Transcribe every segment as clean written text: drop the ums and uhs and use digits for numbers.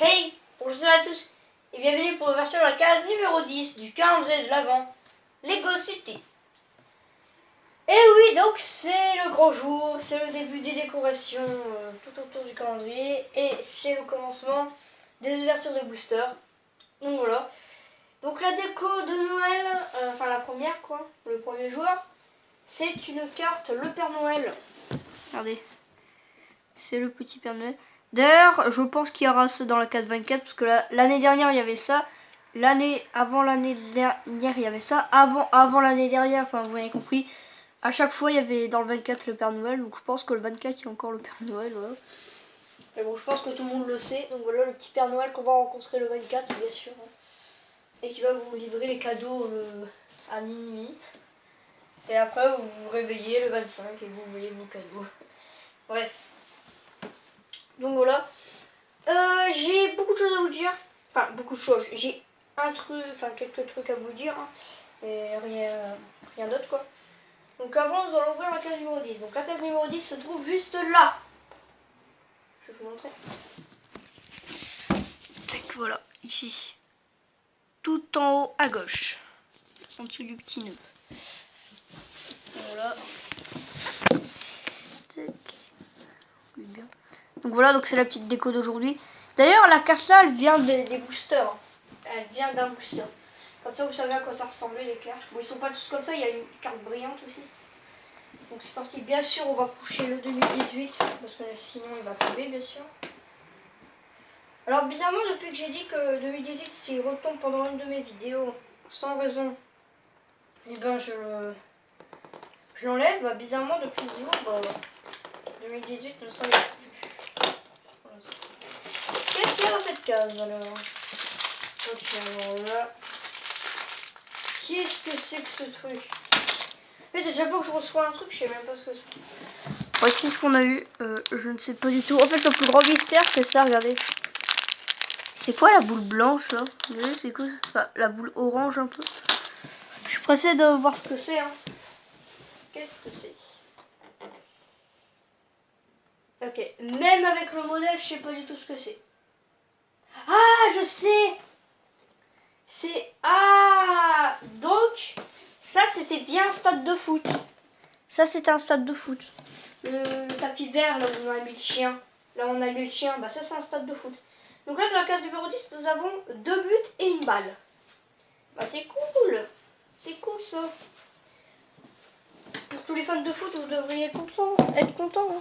Hey, bonjour à tous et bienvenue pour l'ouverture de la case numéro 10 du calendrier de l'Avent Lego City. Et oui, donc c'est le grand jour, c'est le début des décorations tout autour du calendrier et c'est le commencement des ouvertures de boosters. Donc voilà. Donc la déco de Noël, enfin la première quoi, le premier jour, c'est une carte Le Père Noël. Regardez, c'est le petit Père Noël. D'ailleurs, je pense qu'il y aura ça dans la case 24 parce que l'année dernière il y avait ça. Avant l'année dernière il y avait ça. Avant l'année dernière, enfin vous avez compris. À chaque fois il y avait dans le 24 le Père Noël. Donc je pense que le 24 il y a encore le Père Noël. Voilà. Mais bon, je pense que tout le monde le sait. Donc voilà le petit Père Noël qu'on va rencontrer le 24 bien sûr. Et qui va vous livrer les cadeaux à minuit. Et après vous vous réveillez le 25 et vous voyez vos cadeaux. Bref. Donc voilà. J'ai beaucoup de choses à vous dire. Enfin, beaucoup de choses. J'ai quelques trucs à vous dire. Hein, et rien d'autre quoi. Donc avant, nous allons ouvrir la case numéro 10. Donc la case numéro 10 se trouve juste là. Je vais vous montrer. Tac, voilà, ici. Tout en haut à gauche. En dessous du petit nœud. Voilà. Tac. Bien. Donc voilà, donc c'est la petite déco d'aujourd'hui. D'ailleurs, la carte là, elle vient des boosters. Elle vient d'un booster. Comme ça, vous savez à quoi ça ressemblait les cartes. Bon, ils sont pas tous comme ça, il y a une carte brillante aussi. Donc c'est parti. Bien sûr, on va coucher le 2018, parce que sinon il va tomber, bien sûr. Alors bizarrement, depuis que j'ai dit que 2018, s'il retombe pendant une de mes vidéos, sans raison, et ben je l'enlève. Bah, bizarrement, depuis ce jour, 2018 ne s'en est plus. Voilà. Qu'est-ce qu'il y a dans cette case alors? Ok, alors là. Qu'est-ce que c'est que ce truc? En fait, déjà fois que je reçois un truc, je sais même pas ce que c'est. Voici ce qu'on a eu. Je ne sais pas du tout. En fait, le plus grand mystère, c'est ça, regardez. C'est quoi la boule blanche là? Vous voyez, c'est quoi? Enfin, la boule orange un peu. Je suis pressée de voir ce que c'est. Hein. Qu'est-ce que c'est? Ok, même avec le modèle, je sais pas du tout ce que c'est. Ah, je sais! C'est... Ah! Donc, ça c'était bien un stade de foot. Ça c'était un stade de foot. Le tapis vert, là où on a mis le chien. Là où on a mis le chien, bah ça c'est un stade de foot. Donc là, dans la case numéro 10, nous avons 2 buts et une balle. Bah c'est cool! C'est cool ça! Pour tous les fans de foot, vous devriez être contents.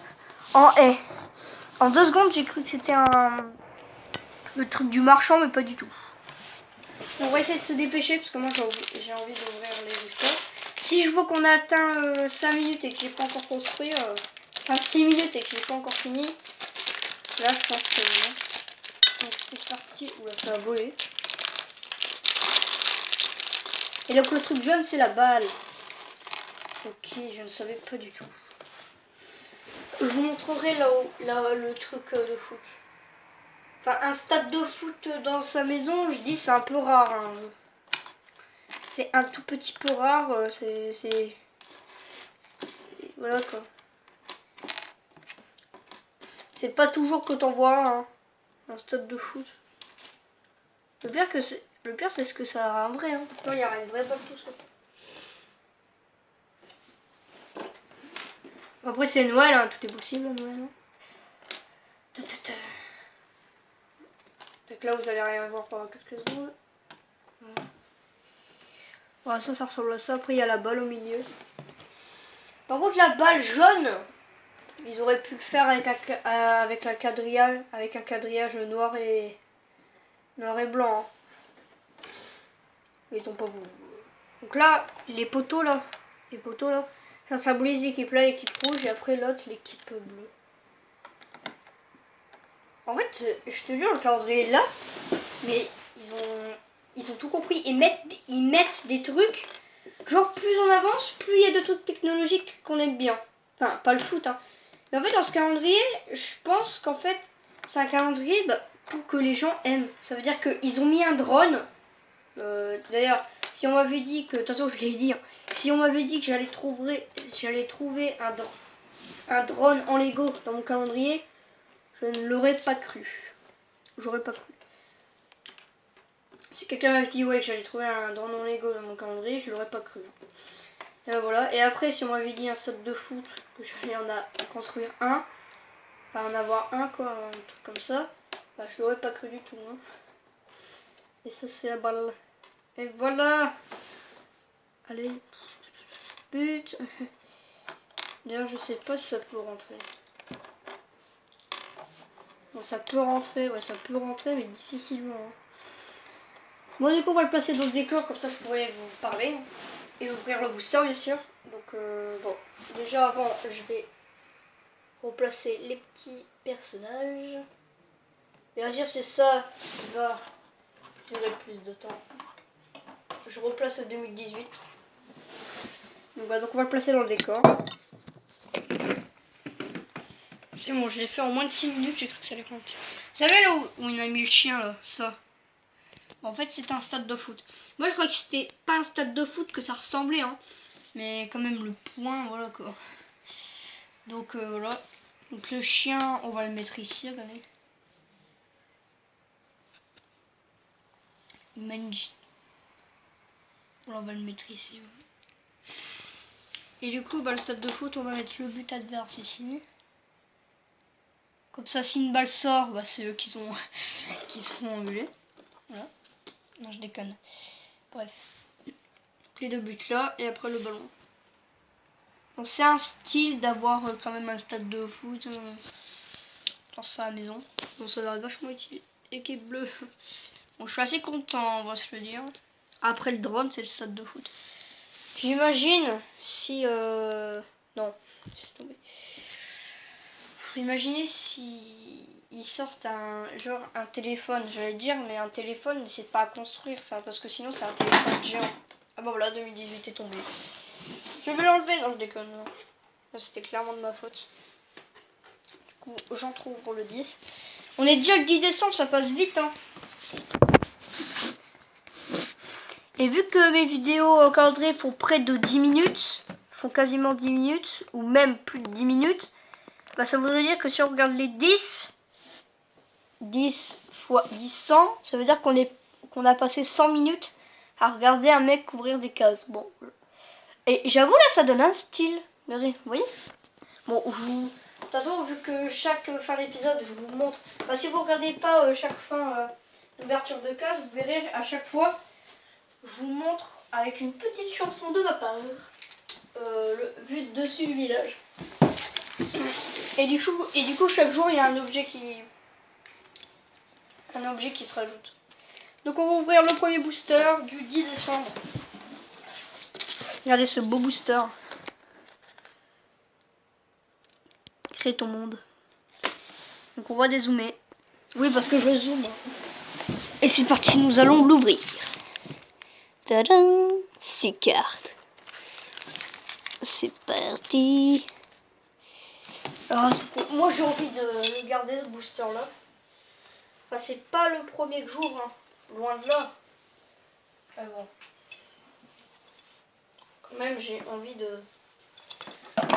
Hein. En 2 secondes, j'ai cru que c'était le truc du marchand, mais pas du tout. On va essayer de se dépêcher parce que moi j'ai envie d'ouvrir les boosters. Si je vois qu'on a atteint 5 minutes et que j'ai pas encore construit, enfin 6 minutes et que j'ai pas encore fini, là je pense que non. Donc c'est parti. Oula, ça a volé. Et donc le truc jaune c'est la balle. Ok, je ne savais pas du tout. Je vous montrerai là le truc de foot. Enfin, un stade de foot dans sa maison, je dis c'est un peu rare. Hein. C'est un tout petit peu rare. Voilà quoi. C'est pas toujours que t'en vois un stade de foot. Le pire c'est ce que ça a un vrai. Hein. Non, il y a une vraie balle tout ça. Après c'est Noël, hein. Tout est possible à Noël. Hein. Donc là vous allez rien voir pendant quelques secondes. Voilà, ça ressemble à ça. Après il y a la balle au milieu. Par contre la balle jaune, ils auraient pu le faire avec la quadrillage, avec un quadrillage noir et blanc. Hein. Ils ont pas voulu. Donc là, les poteaux là, ça symbolise l'équipe là, l'équipe rouge, et après l'autre, l'équipe bleue. En fait, je te jure, le calendrier est là, mais ils ont tout compris. Ils mettent des trucs, genre plus on avance, plus il y a de trucs technologiques qu'on aime bien. Enfin, pas le foot, hein. Mais en fait, dans ce calendrier, je pense qu'en fait, c'est un calendrier pour que les gens aiment. Ça veut dire qu'ils ont mis un drone. D'ailleurs, si on m'avait dit que, de toute façon je l'ai dit, hein, si on m'avait dit que j'allais trouver un drone en Lego dans mon calendrier, je ne l'aurais pas cru. J'aurais pas cru. Si quelqu'un m'avait dit ouais que j'allais trouver un drone Lego dans mon calendrier, je l'aurais pas cru. Et voilà. Et après, si on m'avait dit un stade de foot, que j'allais en construire un, enfin en avoir un quoi, un truc comme ça, bah je l'aurais pas cru du tout. Hein. Et ça c'est la balle. Et voilà. Allez. But. D'ailleurs je sais pas si ça peut rentrer. Bon ça peut rentrer, ouais ça peut rentrer mais difficilement. Hein. Bon du coup on va le placer dans le décor, comme ça je pourrais vous parler. Et ouvrir le booster bien sûr. Donc bon, déjà avant je vais replacer les petits personnages. Bien sûr c'est ça qui va durer le plus de temps. Je replace le 2018. Donc, voilà, donc on va le placer dans le décor. C'est bon, je l'ai fait en moins de 6 minutes, j'ai cru que ça allait prendre. Vous savez là où on a mis le chien là, ça. Bon, en fait c'était un stade de foot. Moi je crois que c'était pas un stade de foot, que ça ressemblait hein. Mais quand même le point, voilà quoi. Donc voilà. Donc le chien, on va le mettre ici, regardez. Manji. Voilà, on va le mettre ici. Voilà. Et du coup, bah, le stade de foot, on va mettre le but adverse ici. Comme ça, si une balle sort, bah, c'est eux qui se font engueuler. Voilà. Non, je déconne. Bref. Donc, les deux buts là, et après le ballon. Donc c'est un style d'avoir quand même un stade de foot. Dans sa maison. Donc ça va vachement utile. Équipe bleue. Bon, je suis assez content, on va se le dire. Après le drone, c'est le stade de foot. J'imagine si... Non, c'est tombé. Imaginez si ils sortent un téléphone, j'allais dire, mais un téléphone, c'est pas à construire, parce que sinon c'est un téléphone géant. Ah bah voilà, 2018 est tombé. Je vais l'enlever, non je déconne. C'était clairement de ma faute. Du coup, j'entrouvre le 10. On est déjà le 10 décembre, ça passe vite, hein. Et vu que mes vidéos encadrées font près de 10 minutes, font quasiment 10 minutes, ou même plus de 10 minutes, bah ça voudrait dire que si on regarde les 10 fois 10, 100, ça veut dire qu'on a passé 100 minutes à regarder un mec couvrir des cases. Bon. Et j'avoue là, ça donne un style. Regardez, vous voyez? Bon, de toute façon, vu que chaque fin d'épisode, je vous montre... Enfin, si vous regardez pas chaque fin d'ouverture de case, vous verrez à chaque fois... Je vous montre avec une petite chanson de ma part, vue dessus du village. Et du coup, chaque jour, il y a un objet qui se rajoute. Donc on va ouvrir le premier booster du 10 décembre. Regardez ce beau booster. Crée ton monde. Donc on va dézoomer. Oui, parce que je zoome. Et c'est parti, nous allons l'ouvrir. Tadam! 6 cartes. C'est parti. Alors, moi j'ai envie de garder ce booster là. Enfin, c'est pas le premier que j'ouvre, hein. Loin de là. Enfin bon. Quand même j'ai envie de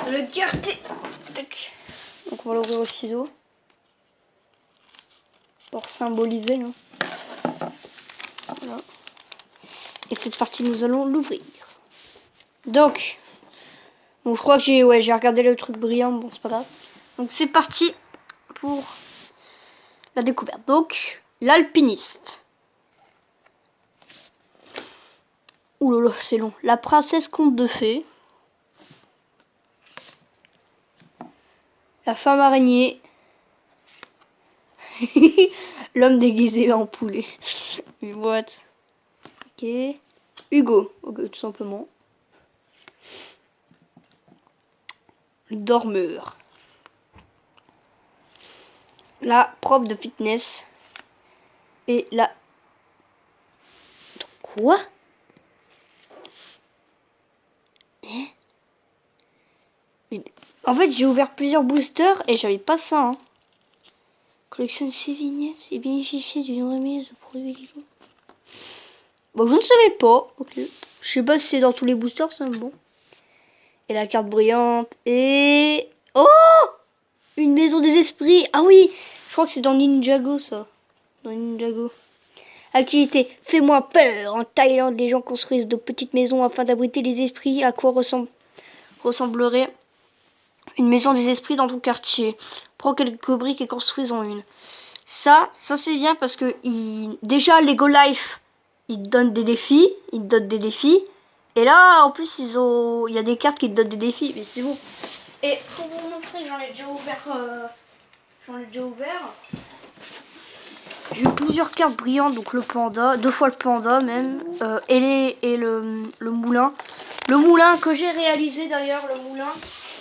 le garder. Tac. Donc on va l'ouvrir au ciseau. Pour symboliser. Hein. Voilà. Et cette partie, nous allons l'ouvrir. Donc, bon, je crois que j'ai regardé le truc brillant, bon, c'est pas grave. Donc, c'est parti pour la découverte. Donc, l'alpiniste. Ouh là là, c'est long. La princesse conte de fées. La femme araignée. L'homme déguisé en poulet. Une boîte. Ok. Hugo, ok, tout simplement. Le dormeur. La prof de fitness. Et la... Quoi? Hein? En fait, j'ai ouvert plusieurs boosters et j'avais pas ça. Hein. Collectionne ces vignettes et bénéficier d'une remise de produits Lego. Bon, je ne savais pas. Ok. Je sais pas si c'est dans tous les boosters, c'est bon. Et la carte brillante. Et... Oh! Une maison des esprits. Ah oui! Je crois que c'est dans Ninjago, ça. dans Ninjago. Activité. Fais-moi peur. En Thaïlande, les gens construisent de petites maisons afin d'abriter les esprits. À quoi ressemblerait une maison des esprits dans ton quartier? Prends quelques briques et construis-en une. Ça c'est bien parce que déjà Lego Life, ils te donnent des défis, Et là, en plus, il y a des cartes qui te donnent des défis, mais c'est bon. Et pour vous montrer, j'en ai déjà ouvert. J'ai eu plusieurs cartes brillantes, donc le panda, 2 fois le panda même, et le moulin. Le moulin que j'ai réalisé d'ailleurs, le moulin.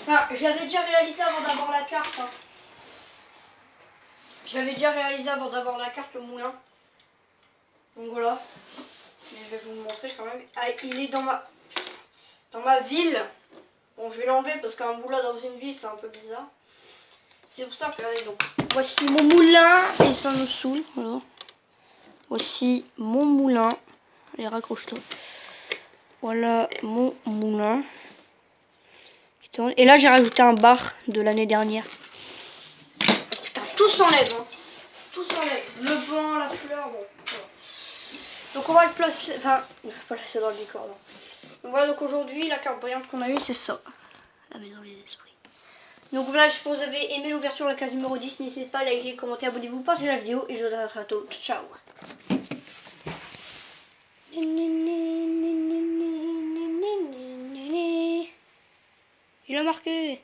Enfin, je l'avais déjà réalisé avant d'avoir la carte. Hein. Je l'avais déjà réalisé avant d'avoir la carte, le moulin. Donc voilà. Mais je vais vous le montrer quand même. Ah, il est dans ma ville. Bon, je vais l'enlever parce qu'un moulin dans une ville, c'est un peu bizarre. C'est pour ça que, allez, donc, voici mon moulin, et ça me saoule, voilà. Voici mon moulin. Allez, raccroche-toi. Voilà mon moulin. Et là, j'ai rajouté un bar de l'année dernière. Putain, tout s'enlève, hein. Tout s'enlève. Le banc, la fleur, bon. Voilà. Donc on va le placer, enfin, je vais pas le laisser dans le décor, non. Donc voilà, donc aujourd'hui, la carte brillante qu'on a eue, c'est ça. La maison des esprits. Donc voilà, j'espère que vous avez aimé l'ouverture de la case numéro 10. N'hésitez pas à liker, commenter, abonnez-vous, partagez la vidéo et je vous dis à très bientôt. Ciao. Il a marqué.